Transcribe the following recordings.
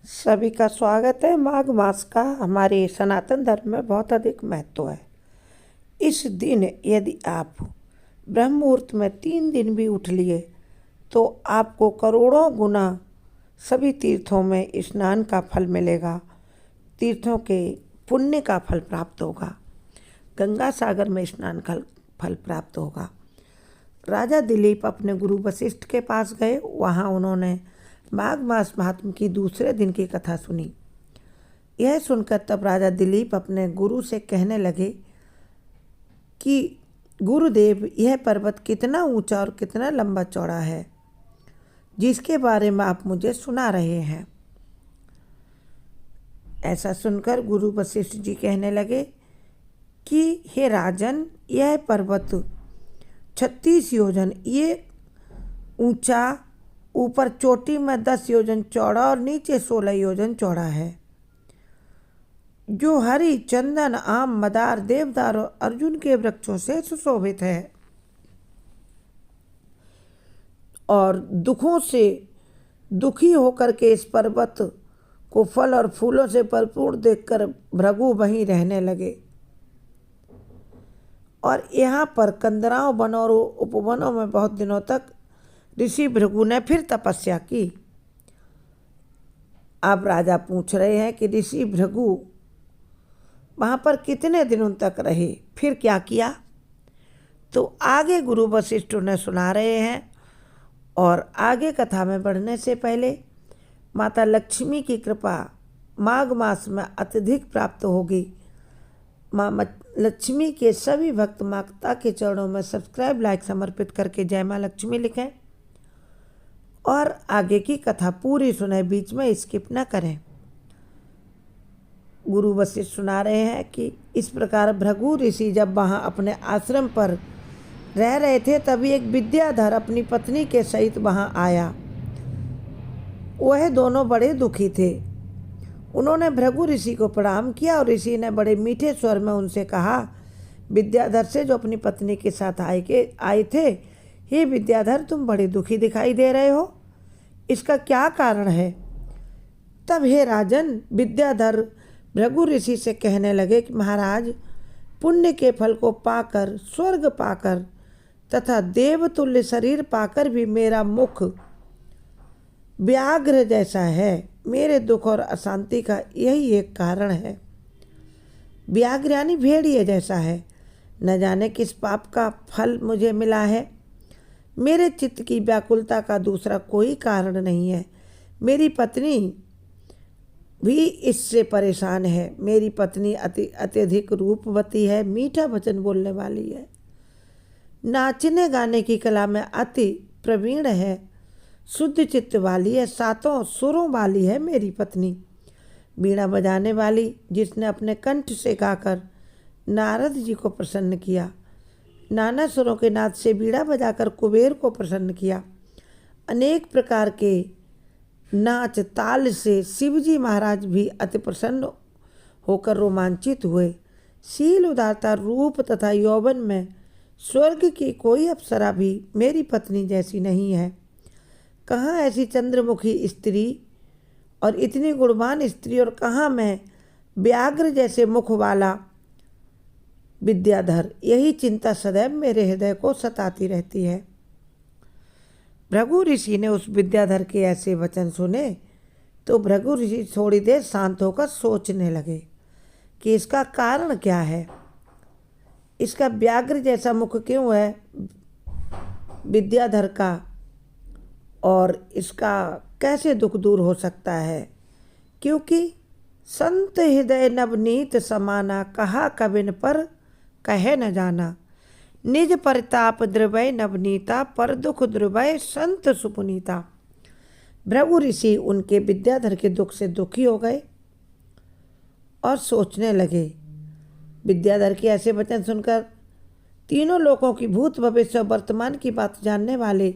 सभी का स्वागत है। माघ मास का हमारे सनातन धर्म में बहुत अधिक महत्व है। इस दिन यदि आप ब्रह्म मुहूर्त में 3 दिन भी उठ लिए तो आपको करोड़ों गुना सभी तीर्थों में स्नान का फल मिलेगा, तीर्थों के पुण्य का फल प्राप्त होगा, गंगा सागर में स्नान का फल प्राप्त होगा। राजा दिलीप अपने गुरु वशिष्ठ के पास गए। वहाँ उन्होंने माघ मास महात्म की दूसरे दिन की कथा सुनी। यह सुनकर तब राजा दिलीप अपने गुरु से कहने लगे कि गुरुदेव, यह पर्वत कितना ऊंचा और कितना लंबा चौड़ा है जिसके बारे में आप मुझे सुना रहे हैं। ऐसा सुनकर गुरु वशिष्ठ जी कहने लगे कि हे राजन, यह पर्वत 36 योजन ये ऊंचा, ऊपर चोटी में 10 योजन चौड़ा और नीचे 16 योजन चौड़ा है, जो हरि, चंदन, आम, मदार, देवदार और अर्जुन के वृक्षों से सुशोभित है और दुखों से दुखी होकर के इस पर्वत को फल और फूलों से भरपूर देखकर भृगु वहीं रहने लगे। और यहाँ पर कंदराओं वनों और उपवनों में बहुत दिनों तक ऋषि भृगु ने फिर तपस्या की। अब राजा पूछ रहे हैं कि ऋषि भृगु वहाँ पर कितने दिनों तक रहे, फिर क्या किया। तो आगे गुरु वशिष्ठ उन्हें सुना रहे हैं। और आगे कथा में बढ़ने से पहले माता लक्ष्मी की कृपा माघ मास में अत्यधिक प्राप्त होगी। माँ लक्ष्मी के सभी भक्त माता के चरणों में सब्सक्राइब, लाइक समर्पित करके जय माँ लक्ष्मी लिखें और आगे की कथा पूरी सुने, बीच में स्किप न करें। गुरु वशिष्ठ सुना रहे हैं कि इस प्रकार भृगु ऋषि जब वहाँ अपने आश्रम पर रह रहे थे तभी एक विद्याधर अपनी पत्नी के सहित वहाँ आया। वह दोनों बड़े दुखी थे। उन्होंने भृगु ऋषि को प्रणाम किया और ऋषि ने बड़े मीठे स्वर में उनसे कहा, विद्याधर से, जो अपनी पत्नी के साथ आए थे, हे विद्याधर, तुम बड़े दुखी दिखाई दे रहे हो, इसका क्या कारण है। तब हे राजन, विद्याधर भृगु ऋषि से कहने लगे कि महाराज, पुण्य के फल को पाकर, स्वर्ग पाकर तथा देवतुल्य शरीर पाकर भी मेरा मुख व्याघ्र जैसा है। मेरे दुख और अशांति का यही एक कारण है। व्याघ्र यानी भेड़िए जैसा है। न जाने किस पाप का फल मुझे मिला है। मेरे चित्त की व्याकुलता का दूसरा कोई कारण नहीं है। मेरी पत्नी भी इससे परेशान है। मेरी पत्नी अत्यधिक रूपवती है, मीठा वचन बोलने वाली है, नाचने गाने की कला में अति प्रवीण है, शुद्ध चित्त वाली है, 7 सुरों वाली है मेरी पत्नी। बीड़ा बजाने वाली, जिसने अपने कंठ से गाकर नारद जी को प्रसन्न किया, नाना सुरों के नाद से बीड़ा बजाकर कुबेर को प्रसन्न किया, अनेक प्रकार के नाच ताल से शिवजी महाराज भी अति प्रसन्न होकर रोमांचित हुए। शील, उदारता, रूप तथा यौवन में स्वर्ग की कोई अप्सरा भी मेरी पत्नी जैसी नहीं है। कहाँ ऐसी चंद्रमुखी स्त्री और इतनी गुणवान स्त्री, और कहाँ मैं व्याघ्र जैसे मुख वाला विद्याधर। यही चिंता सदैव मेरे हृदय को सताती रहती है। भृगु ऋषि ने उस विद्याधर के ऐसे वचन सुने तो भृगु ऋषि थोड़ी देर शांत होकर सोचने लगे कि इसका कारण क्या है, इसका व्याघ्र जैसा मुख क्यों है विद्याधर का, और इसका कैसे दुख दूर हो सकता है। क्योंकि संत हृदय नवनीत समाना, कहा कबिन पर कहे न जाना, निज परिताप द्रवय नवनीता, पर दुख द्रवय संत सुपुनीता। भृगु ऋषि उनके विद्याधर के दुख से दुखी हो गए और सोचने लगे। विद्याधर के ऐसे वचन सुनकर तीनों लोकों की भूत, भविष्य और वर्तमान की बात जानने वाले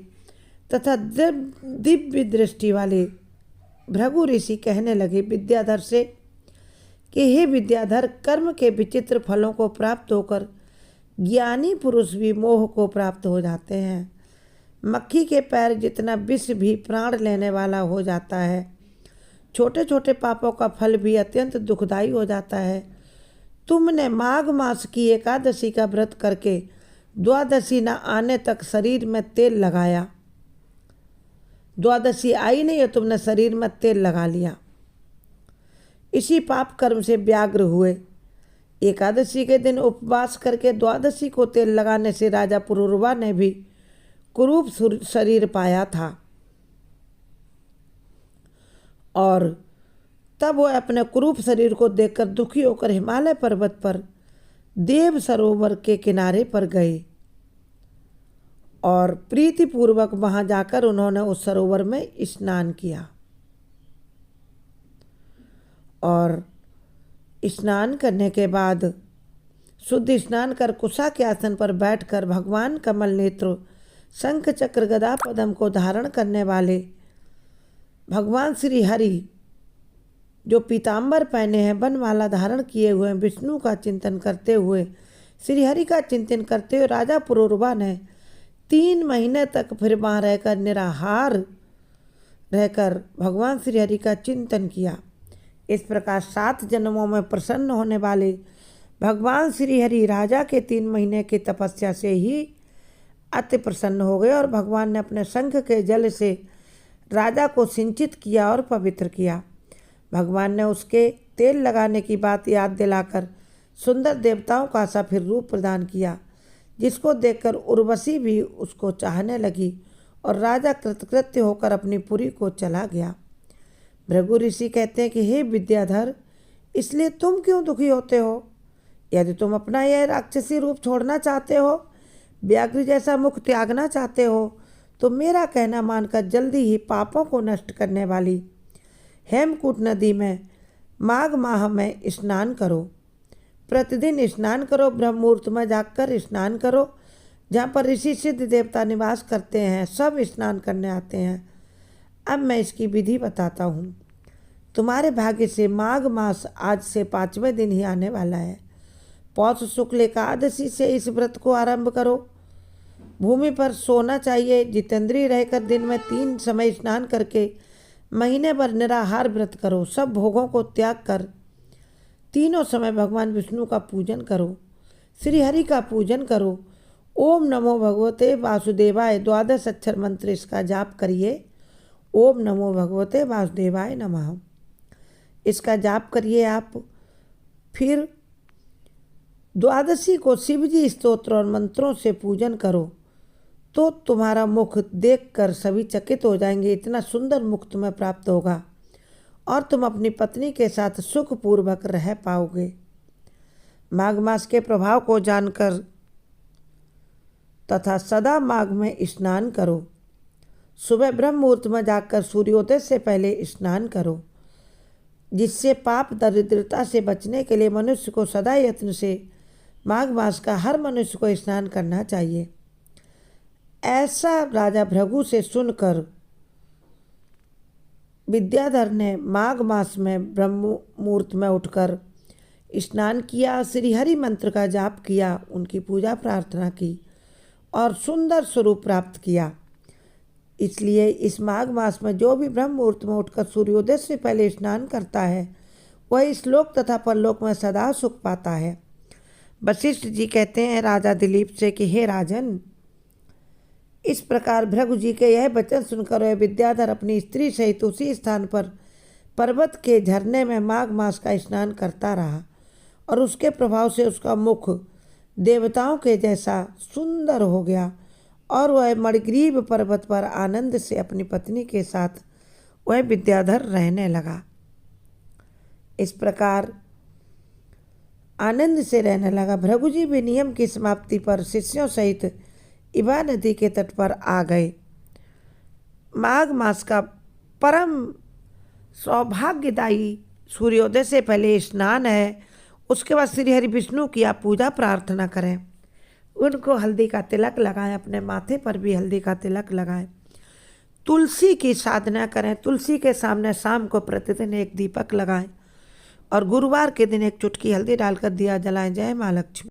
तथा दिव्य दृष्टि वाले भृगु ऋषि कहने लगे विद्याधर से कि हे विद्याधर, कर्म के विचित्र फलों को प्राप्त होकर ज्ञानी पुरुष भी मोह को प्राप्त हो जाते हैं। मक्खी के पैर जितना विष भी प्राण लेने वाला हो जाता है। छोटे छोटे पापों का फल भी अत्यंत दुखदायी हो जाता है। तुमने माघ मास की एकादशी का व्रत करके द्वादशी न आने तक शरीर में तेल लगाया। द्वादशी आई नहीं और तुमने शरीर में तेल लगा लिया। इसी पाप कर्म से व्याग्र हुए। एकादशी के दिन उपवास करके द्वादशी को तेल लगाने से राजा पुरूरवा ने भी कुरूप शरीर पाया था और तब वह अपने कुरूप शरीर को देखकर दुखी होकर हिमालय पर्वत पर देव सरोवर के किनारे पर गए और प्रीतिपूर्वक वहां जाकर उन्होंने उस सरोवर में स्नान किया। और स्नान करने के बाद शुद्ध स्नान कर कुशा के आसन पर बैठकर भगवान कमल नेत्र शंख चक्र गदा पद्म को धारण करने वाले भगवान श्री हरि जो पीताम्बर पहने हैं, वनमाला धारण किए हुए विष्णु का चिंतन करते हुए, श्री हरि का चिंतन करते हुए राजा पुरूरवा ने 3 महीने तक फिर वहाँ रहकर निराहार रहकर भगवान श्री हरि का चिंतन किया। इस प्रकार 7 जन्मों में प्रसन्न होने वाले भगवान श्री हरि राजा के 3 महीने की तपस्या से ही अति प्रसन्न हो गए और भगवान ने अपने शंख के जल से राजा को सिंचित किया और पवित्र किया। भगवान ने उसके तेल लगाने की बात याद दिलाकर सुंदर देवताओं का सा फिर रूप प्रदान किया, जिसको देखकर उर्वशी भी उसको चाहने लगी और राजा कृतकृत्य होकर अपनी पुरी को चला गया। भृगु ऋषि कहते हैं कि हे विद्याधर, इसलिए तुम क्यों दुखी होते हो? यदि तुम अपना यह राक्षसी रूप छोड़ना चाहते हो, व्याघ्र जैसा मुख त्यागना चाहते हो, तो मेरा कहना मानकर जल्दी ही पापों को नष्ट करने वाली हेमकूट नदी में माघ माह में स्नान करो। प्रतिदिन स्नान करो, ब्रह्म मुहूर्त में जाकर स्नान करो। जहाँ पर ऋषि सिद्ध देवता निवास करते हैं, सब स्नान करने आते हैं। अब मैं इसकी विधि बताता हूँ। तुम्हारे भाग्य से माघ मास आज से 5वें दिन ही आने वाला है। पौष शुक्ल एकादशी से इस व्रत को आरंभ करो। भूमि पर सोना चाहिए। जितेंद्रिय रहकर दिन में 3 समय स्नान करके महीने भर निराहार व्रत करो। सब भोगों को त्याग कर तीनों समय भगवान विष्णु का पूजन करो, श्री हरि का पूजन करो। ओम नमो भगवते वासुदेवाय 12 अक्षर मंत्र इसका जाप करिए। ओम नमो भगवते वासुदेवाय नमः इसका जाप करिए आप। फिर द्वादशी को शिवजी स्तोत्र और मंत्रों से पूजन करो तो तुम्हारा मुख देखकर सभी चकित हो जाएंगे। इतना सुंदर मुख तुम्हें प्राप्त होगा और तुम अपनी पत्नी के साथ सुखपूर्वक रह पाओगे। माघ मास के प्रभाव को जानकर तथा सदा माघ में स्नान करो। सुबह ब्रह्म मुहूर्त में जाकर सूर्योदय से पहले स्नान करो, जिससे पाप दरिद्रता से बचने के लिए मनुष्य को सदा यत्न से माघ मास का हर मनुष्य को स्नान करना चाहिए। ऐसा राजा भृगु से सुनकर विद्याधर ने माघ मास में ब्रह्म मुहूर्त में उठकर स्नान किया, श्री हरि मंत्र का जाप किया, उनकी पूजा प्रार्थना की और सुंदर स्वरूप प्राप्त किया। इसलिए इस माघ मास में जो भी ब्रह्म मुहूर्त में उठकर सूर्योदय से पहले स्नान करता है, वह इस लोक तथा परलोक में सदा सुख पाता है। वशिष्ठ जी कहते हैं राजा दिलीप से कि हे राजन, इस प्रकार भृगु जी के यह वचन सुनकर वह विद्याधर अपनी स्त्री सहित उसी स्थान पर पर्वत के झरने में माघ मास का स्नान करता रहा और उसके प्रभाव से उसका मुख देवताओं के जैसा सुंदर हो गया और वह मणिग्रीव पर्वत पर आनंद से अपनी पत्नी के साथ वह विद्याधर रहने लगा। इस प्रकार आनंद से रहने लगा। भृगु जी भी नियम की समाप्ति पर शिष्यों सहित इवा नदी के तट पर आ गए। माघ मास का परम सौभाग्यदायी सूर्योदय से पहले स्नान है। उसके बाद श्री हरि विष्णु की आप पूजा प्रार्थना करें, उनको हल्दी का तिलक लगाएं, अपने माथे पर भी हल्दी का तिलक लगाएं, तुलसी की साधना करें, तुलसी के सामने शाम को प्रतिदिन एक दीपक लगाएं और गुरुवार के दिन एक चुटकी हल्दी डालकर दिया जलाएं। जय माँ लक्ष्मी।